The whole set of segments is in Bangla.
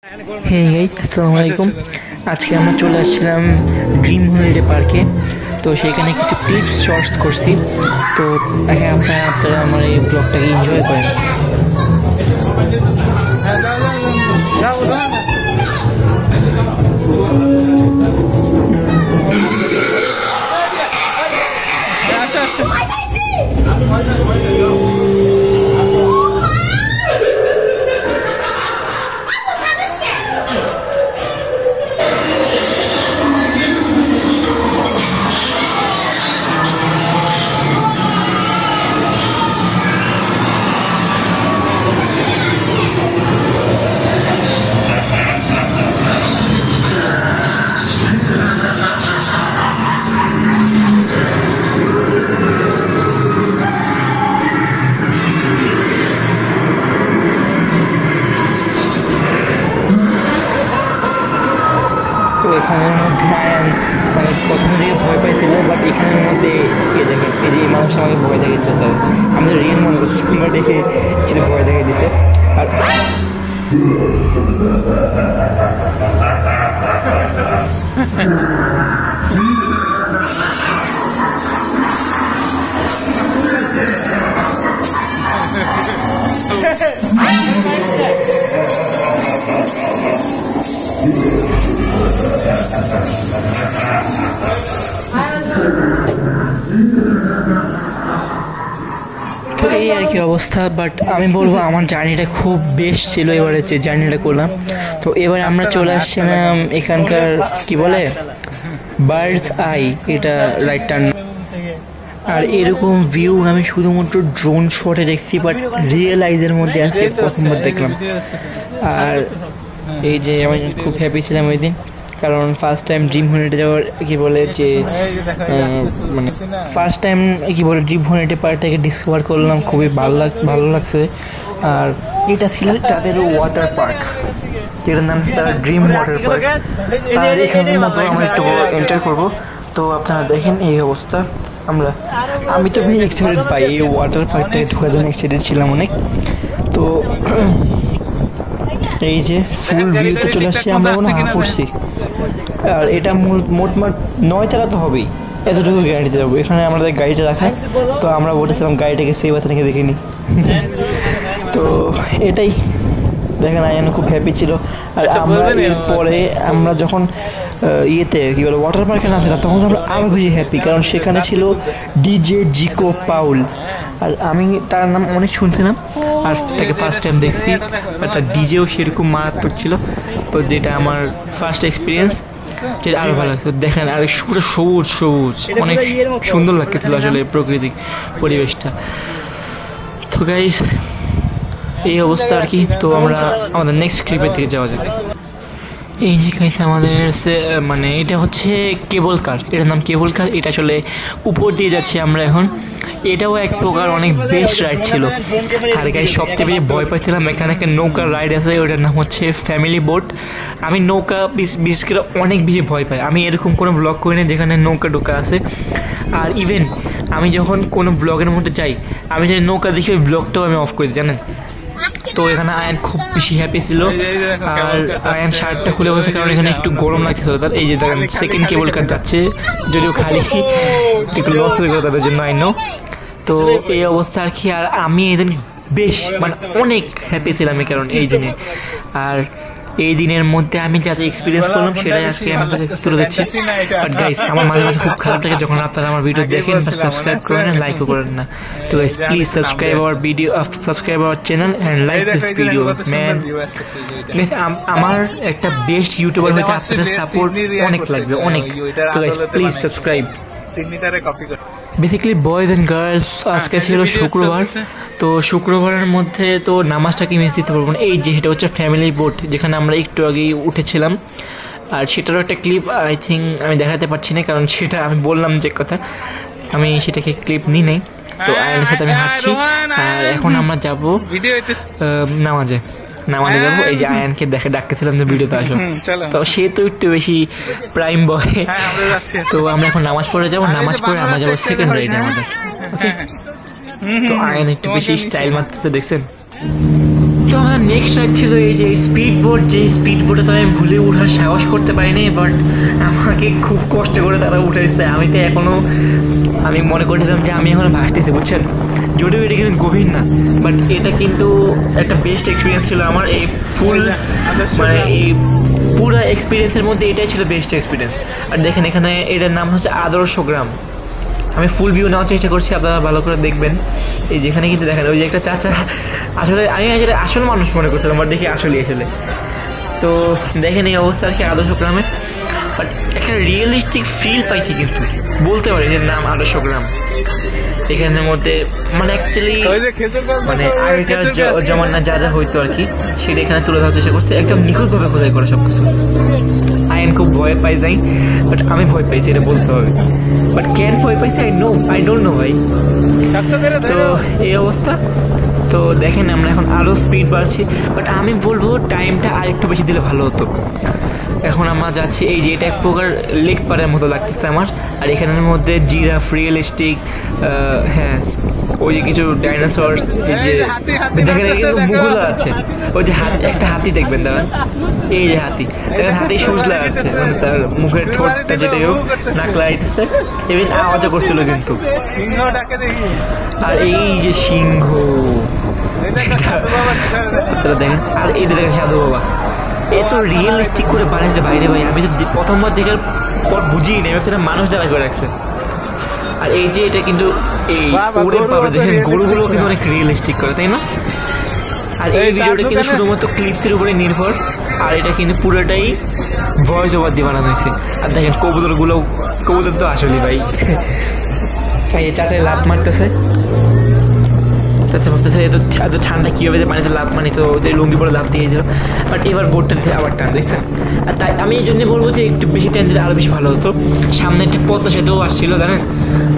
হে গাইস, আসসালামু আলাইকুম। আজকে আমরা চলে আসছিলাম ড্রিম হলিডে পার্কে। তো সেখানে কিছু ক্লিপস শর্টস করছি। তো আপনারা আমার এই ব্লগটাকে এনজয় করেন। তো এখানের মধ্যে মানে প্রথম দিকে ভয় পাইছিল, বাট এখানের মধ্যে দেখেন এই যে মানুষটা আমাকে ভয় দেখিয়েছিল, তাই আমি তো রিয়েল মনে করছি, বাট দেখে ছিল ভয় দেখিয়ে দিছে। আর তো এই আর কি অবস্থা। বাট আমি বলবো আমার জার্নিটা খুব বেস্ট ছিল এবারে যে জার্নিটা করলাম। তো এবারে আমরা চলে আসছিলাম এখানকার কি বলে বার্ডস আই, এটা রাইট টার্ন। আর এরকম ভিউ আমি শুধুমাত্র ড্রোন শটে দেখছি, বাট রিয়েল আইজের মধ্যে আজকে প্রথমবার দেখলাম। আর এই যে আমি খুব হ্যাপি ছিলাম ওই দিন, কারণ ফার্স্ট টাইম ড্রিম হলিডে যাওয়ার কি বলে যে মানে ফার্স্ট টাইম কি বলে ড্রিম হলিডে পার্কটাকে ডিসকভার করলাম, খুবই ভালো লাগছে। আর এটা ছিল তাদের ওয়াটার পার্ক, যেটার নাম তারা ড্রিম ওয়াটার পার্ক। আর এখানের মতো আমরা একটু এন্টার করবো। তো আপনারা দেখেন এই অবস্থা। আমি তো ভেরি এক্সাইটেড পাই এই ওয়াটার পার্কটাকে ঢোকার জন্য, এক্সাইটেড ছিলাম অনেক। তো এই যে ফুল ভিউতে চলে আসছি, আমরা কোনো হাফ উঠছি। আর এটা মোটমাট 9 টাকা তো হবেই, এতটুকু গ্যারান্টি যাবো। এখানে আমাদের গাড়িটা রাখা, তো আমরা বলেছিলাম গাড়িটাকে সেই বাচ্চাটাকে দেখে নিই। তো এটাই দেখেন, আয়ান খুব হ্যাপি ছিল। আর আমরা এরপরে আমরা যখন ইয়েতে কি বলে ওয়াটার পার্কে নামছিলাম, তখন আমরা আরও বেশি হ্যাপি, কারণ সেখানে ছিল ডিজে জিকো পাউল। আর আমি তার নাম অনেক শুনছিলাম, আর তাকে ফার্স্ট টাইম দেখছি। আর তার ডিজেও সেরকম মারাত্মক ছিল। তো যেটা আমার ফার্স্ট এক্সপিরিয়েন্স, যেটা আরও ভালো লাগছে। দেখেন আর পুরো সবুজ সবুজ, অনেক সুন্দর লাগতেছিল আসলে প্রাকৃতিক পরিবেশটা। তো গাইস এই অবস্থা আর কি। তো আমরা আমাদের নেক্সট ক্লিপের দিকে যাওয়া যাক। এই যে গাইস আমাদের মানে এটা হচ্ছে কেবল কার, এটার নাম কেবল কার। এটা আসলে উপর দিয়ে যাচ্ছি আমরা এখন। এটাও এক প্রকার অনেক বেস্ট রাইড ছিল। আর গাইস সবচেয়ে বেশি ভয় পাইছিলাম এখানে একটা নৌকার রাইড আছে, ওটার নাম হচ্ছে ফ্যামিলি বোট। আমি নৌকা বিশেষ করে অনেক বেশি ভয় পাই। আমি এরকম কোনো ব্লগ করি না যেখানে নৌকা ঢোকা আছে। আর ইভেন আমি যখন কোনো ব্লগের মধ্যে যাই, আমি যদি নৌকা দেখি ওই ব্লগটাও আমি অফ করে দিই, জানেন। তো এখানে আয়ান খুব বেশি হ্যাপি ছিল। আর আয়ান শার্টটা খুলে বসে, কারণ এখানে একটু গরম লাগছিল তার। এই যে দেখেন সেকেন্ড কেবল কার যাচ্ছে, যদিও খালি একটু লস হয়ে গেল তাদের জন্য, আই নো। তো এই অবস্থা আর কি। আর আমি এদিন বেশ মানে অনেক হ্যাপি ছিলাম এই কারণ এই দিনে। আর এই দিনের মধ্যে আমি যাতে এক্সপিরিয়েন্স করলাম সেটাই আজকে আমি আপনাদের তুলে দিচ্ছি। বাট গাইস আমার মাঝে মাঝে খুব খারাপ লাগে যখন আপনারা আমার ভিডিও দেখেন বা সাবস্ক্রাইব করেন না, লাইকও করেন না। তো guys please subscribe our video, subscribe our channel and like this video man. আমার একটা বেস্ট ইউটিউবার হতে আপনাদের সাপোর্ট অনেক লাগবে, অনেক। তো guys please subscribe. Basically boys and girls, আজকে ছিল শুক্রবার। তো শুক্রবারের মধ্যে তো নামাজটাকে মিস দিতে পারবো না। এই যে এটা হচ্ছে ফ্যামিলি বোট, যেখানে আমরা একটু আগেই উঠেছিলাম। আর সেটারও একটা ক্লিপ আই থিঙ্ক আমি দেখাতে পারছি না, কারণ সেটা আমি বললাম যে কথা, আমি সেটাকে ক্লিপ নিই নাই। তো আয়নের সাথে আমি হাঁটছি। আর এখন আমরা যাবো নামাজে যাবো। এই যে আয়ানকে দেখে ডাকতেছিলাম যে ভিডিওতে আসো, তো সে তো একটু বেশি প্রাইম বয়। তো আমরা এখন নামাজ পড়ে যাবো, নামাজ পড়ে আমরা যাবো সেকেন্ড রাইডে আমাদের। ওকে, তো আয়ান একটু বেশি স্টাইল মারতেছে দেখছেন। তো আমাদের নেক্সট রাইড ছিল এই যে স্পিড বোট, যে স্পিড বোটে তো আমি ভুলে ওঠার সাহস করতে পারিনি, বাট আমাকে খুব কষ্ট করে তারা উঠাইছে। আমি তো এখনও আমি মনে করছিলাম যে আমি এখনও ভাসতেছি, বুঝছেন, যদিও এটা কিন্তু গভীর না, বাট এটা কিন্তু একটা বেস্ট এক্সপিরিয়েন্স ছিল আমার। এই ফুল মানে এই পুরো এক্সপিরিয়েন্সের মধ্যে এটাই ছিল বেস্ট এক্সপিরিয়েন্স। আর দেখেন এখানে এটার নাম হচ্ছে আদর্শ গ্রাম। আমি ফুল ভিউ নেওয়ার চেষ্টা করছি, আপনারা ভালো করে দেখবেন। এই যেখানে কিন্তু দেখেন ওই যে একটা চাচা, আসলে আমি আসলে মানুষ মনে করছিলাম, বাট দেখি আসলে তো দেখেন এই অবস্থা আর কি আদর্শ গ্রামে। বাট একটা রিয়েলিস্টিক ফিল পাইছি, কিন্তু বলতে পারি যে নাম আদর্শ গ্রাম। এখানের মধ্যে মানে অ্যাকচুয়ালি মানে আগেকার জমানা যা যা হইতো আর কি, সেটা এখানে তুলে ধরার চেষ্টা করছে, একদম নিখুঁতভাবে খোদাই করে সব কিছু। আইন খুব ভয় পাই যাই, বাট আমি ভয় পাইছি এটা বলতে হবে। বাট কেন ভয় পাইছি আই ডোন্ট নো ভাই। তো এই অবস্থা। তো দেখেন আমরা এখন আরও স্পিড বাড়ছি, বাট আমি বলবো টাইমটা আর একটু বেশি দিলে ভালো হতো। এখন আমরা যাচ্ছি এই যে এটা এক প্রকার লেক পাড়ের মতো লাগতেছে আমার। আর এখানের মধ্যে জিরাফ, রিয়েলিস্টিক, হ্যাঁ ওই যে কিছু ডাইনোসর, এই যে দেখেন কিন্তু মুখগুলো আছে, ওই যে একটা হাতি দেখবেন দাঁড়ান, এই যে হাতি দেখেন, হাতি সুজলা আছে, মানে তার মুখের ঠোঁটটা যেটা হোক নাক লাগাইতেছে, এমনি আওয়াজও করছিল কিন্তু। আর এই যে সিংহ দেখেন, আর এইটা দেখেন সাধু বাবা, এত রিয়েলিস্টিক করে বানাইতে বাইরে ভাই। আমি তো প্রথমবার দেখার পর বুঝিই নেই সেটা মানুষ দ্বারা করে রাখছে। আর এই যে এটা কিন্তু এই দেখেন গরুগুলো কিন্তু অনেক রিয়েলিস্টিক করে, তাই না? আর এই ভিডিওটা কিন্তু শুধুমাত্র ক্লিপসের উপরে নির্ভর, আর এটা কিন্তু পুরোটাই ভয়েস ওভার দিয়ে বানানো হয়েছে। আর দেখেন কবুতর তো আসলে ভাই এই চাচাই লাভ মারতেছে, ভাবতেছে এত ঠান্ডা কীভাবে যে পানিতে লাভ, মানে তো ওদের লুঙ্গি পরে লাভ দিয়ে দিল। বাট এবার বোটটা দিতে আবার টান দেখছেন। আর তাই আমি এই জন্য বলবো যে একটু বেশি টাইম দিলে আরও বেশি ভালো হতো। সামনে একটা পদ্মা সেতুও আসছিল জানেন,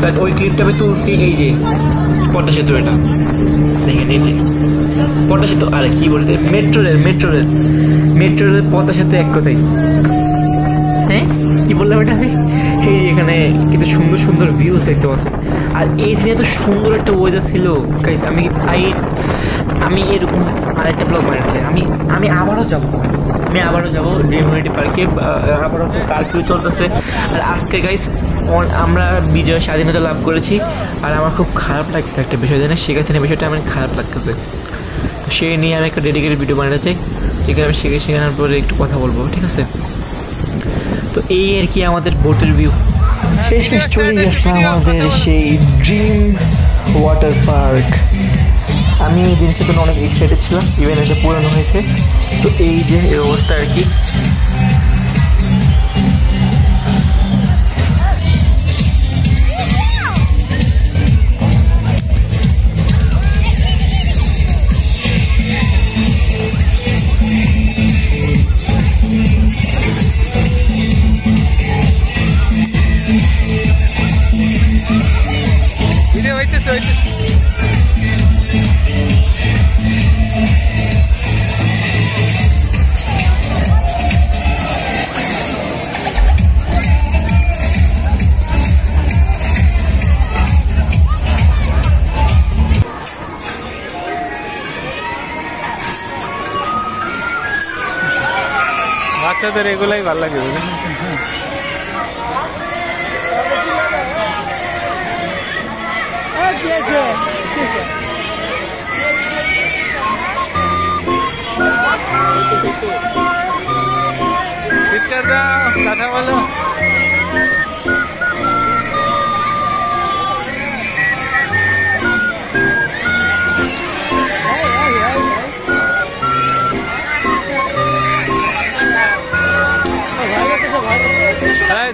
তাই ওই ক্লিপটা আমি তুলছি। এই যে পদ্মা সেতু, এটা দেখেন এই যে পদ্মা সেতু, আরে কী বলতে মেট্রো রেল পদ্মা সেতু এক কথাই। হ্যাঁ কী বললাম এটা আমি? এই এখানে কিন্তু সুন্দর সুন্দর ভিউজ দেখতে পাচ্ছেন। আর এই দিনে এত সুন্দর একটা ওয়েদার ছিল গাইস, আমি এরকম আরেকটা ব্লগ বানাচ্ছি। আমি আবারও যাবো ড্রিম ইউনিটি পার্কে। আবারও কারফিউ চলতেছে। আর আজকে গাইস আমরা বিজয় স্বাধীনতা লাভ করেছি, আর আমার খুব খারাপ লাগছে একটা বিষয়, জানেন সেখানে বিষয়টা আমার খারাপ লাগতেছে। তো সেই নিয়ে আমি একটা ডেডিকেটেড ভিডিও বানাতে চাই, যেখানে আমি শেখানোর পরে একটু কথা বলবো, ঠিক আছে? তো এই আর কি আমাদের বোটের ভিউ। শেষমেশ চলে গেছে আমাদের সেই ড্রিম ওয়াটার পার্ক। আমি এই জিনিসের জন্য অনেক এক্সাইটেড ছিলাম, ইভেন এটা পুরানো হয়েছে। তো এই যে এই অবস্থা আর কি। বাচ্চাদের এগুলাই ভালো লাগে। পিকচার দাও, কথা বলো।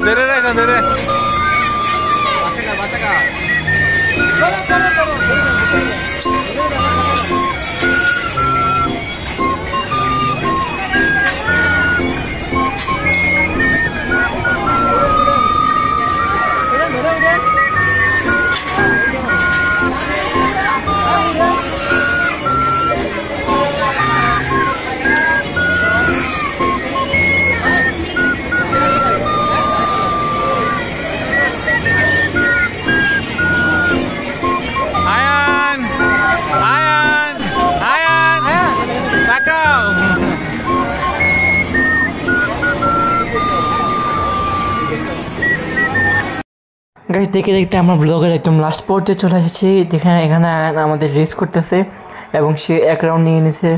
ধরে রাখো, ধরে Ayan! গাইস দেখতে দেখতে আমরা ব্লগের একদম লাস্ট পর্যায়ে চলে এসেছি, যেখানে এখানে আমাদের রেস করতেছে এবং সে এক রাউন্ড নিয়ে নিছে।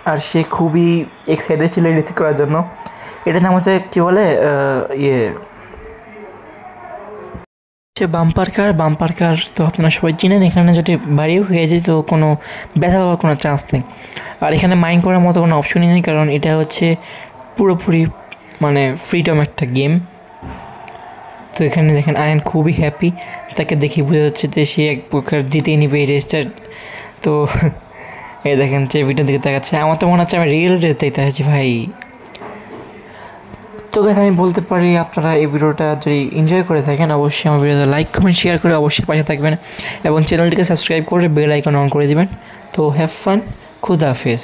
আর সে খুবই এক্সাইটেড ছিল রেস করার জন্য। এটার নাম হচ্ছে কী বলে সে বাম্পার কার। তো আপনারা সবাই চিনেন, এখানে যদি বাড়িও হয়ে যায় তো কোনো ব্যথা পাওয়ার কোনো চান্স নেই। আর এখানে মাইন্ড করার মতো কোনো অপশনই নেই, কারণ এটা হচ্ছে পুরোপুরি মানে ফ্রিডম একটা গেম। তো এখানে দেখেন আয়ন খুবই হ্যাপি, তাকে দেখে বোঝা যাচ্ছে যে সে এক প্রকার জিতেই নিবে এই রেসটা। তো এই দেখেন যে ভিডিও দিকে তাকাচ্ছে, আমার তো মনে হচ্ছে আমি রিয়েল রেস দেখতে আসছি ভাই। তো গাইস আমি বলতে পারি আপনারা এই ভিডিওটা যদি এনজয় করে থাকেন অবশ্যই আমার ভিডিওতে লাইক কমেন্ট শেয়ার করে অবশ্যই পাশে থাকবেন এবং চ্যানেলটিকে সাবস্ক্রাইব করে বেল আইকন অন করে দিবেন। তো হ্যাভ ফান, খুদা হাফেজ।